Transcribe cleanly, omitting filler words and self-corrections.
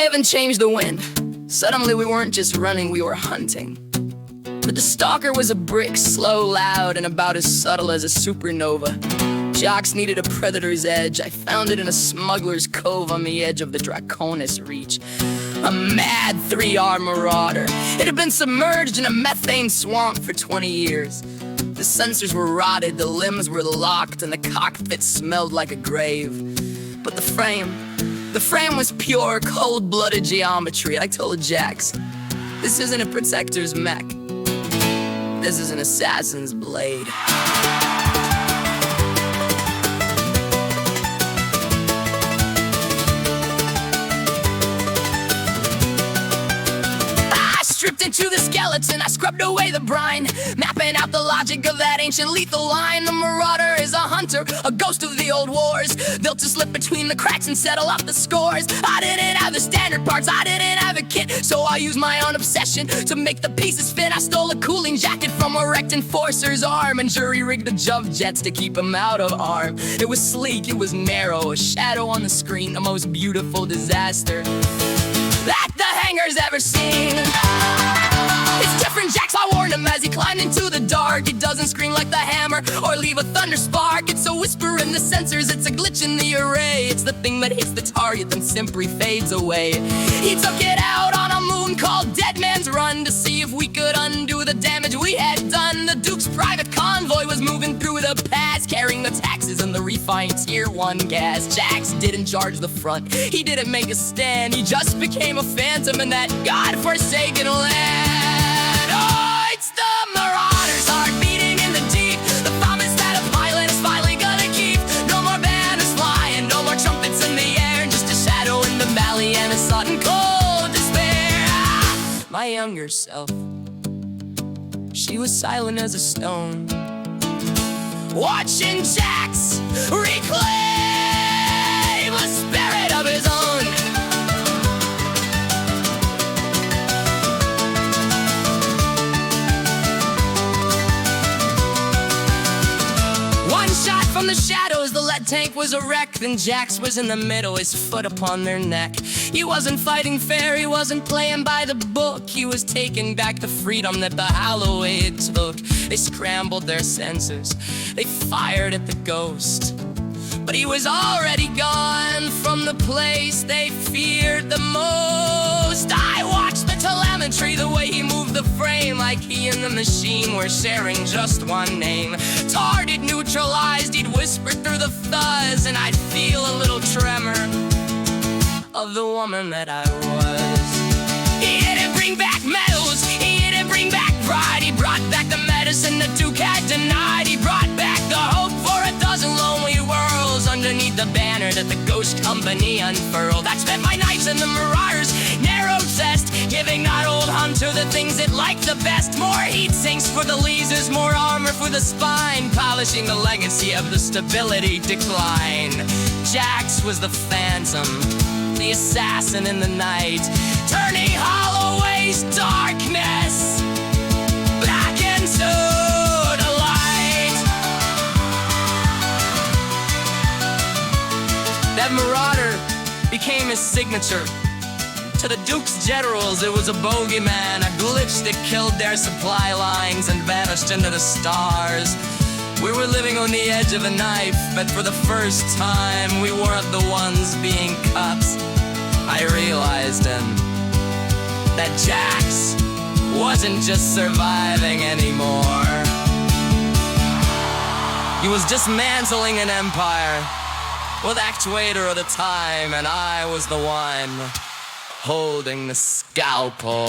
heaven changed the wind. Suddenly we weren't just running, we were hunting. But the Stalker was a brick, slow, loud, and about as subtle as a supernova. Jocks needed a predator's edge. I found it in a smuggler's cove on the edge of the Draconis Reach. A mad 3R Marauder. It had been submerged in a methane swamp for 20 years. The sensors were rotted, the limbs were locked, and the cockpit smelled like a grave. But the frame was pure, cold-blooded geometry. I told Jax, this isn't a protector's mech. This is an assassin's blade. Stripped into the skeleton, I scrubbed away the brine, mapping out the logic of that ancient lethal line. The Marauder is a hunter, a ghost of the old wars, built to slip between the cracks and settle up the scores. I didn't have the standard parts, I didn't have a kit, so I used my own obsession to make the pieces fit. I stole a cooling jacket from a wrecked enforcer's arm and jury-rigged the Jove jets to keep him out of harm. It was sleek, it was narrow, a shadow on the screen, the most beautiful disaster that the hangar's ever seen. It's different, Jax, I warned him as he climbed into the dark. It doesn't scream like the hammer or leave a thunder spark. It's a whisper in the sensors, it's a glitch in the array. It's the thing that hits the target then simply fades away. He took it out on a moon called Dead Man's Run to see if we could undo the damage we had done. The Duke's private convoy was moving through the pass, carrying the taxes and the refined Tier 1 gas. Jax didn't charge the front, he didn't make a stand. He just became a phantom in that god-forsaken land. Oh, it's the Marauder's heart beating in the deep, the promise that a pilot is finally gonna keep. No more banners flying, no more trumpets in the air, just a shadow in the valley and a sudden cold despair. My younger self, she was silent as a stone, watching Jax reclaim a spirit of his own. One shot from the shadows, the lead tank was a wreck. Then Jax was in the middle, his foot upon their neck. He wasn't fighting fair, he wasn't playing by the book. He was taking back the freedom that the Halloway took. They scrambled their sensors, they fired at the ghost, but he was already gone from the place they feared the most. I watched the telemetry, the way he moved the frame, like he and the machine were sharing just one name. Target neutralized, he'd whisper through the fuzz, and I'd feel a little tremor of the woman that I was. He didn't bring back medals, he didn't bring back pride. He brought back the medicine the Duke had denied. He brought back the hope for a dozen lonely worlds underneath the banner that the Ghost Company unfurled. I spent my nights in the Marauder's narrow test, giving that old hunter the things it liked the best. More heat sinks for the lasers, more armor for the spine, polishing the legacy of the stability decline. Jax was the phantom, the assassin in the night, turning Halloway's darkness back into the light. That Marauder became his signature. To the Duke's generals, it was a bogeyman, a glitch that killed their supply lines and vanished into the stars. We were living on the edge of a knife, but for the first time, we weren't the ones being cut. I realized then that Jax wasn't just surviving anymore. He was dismantling an empire with Actuator of the time, and I was the one holding the scalpel.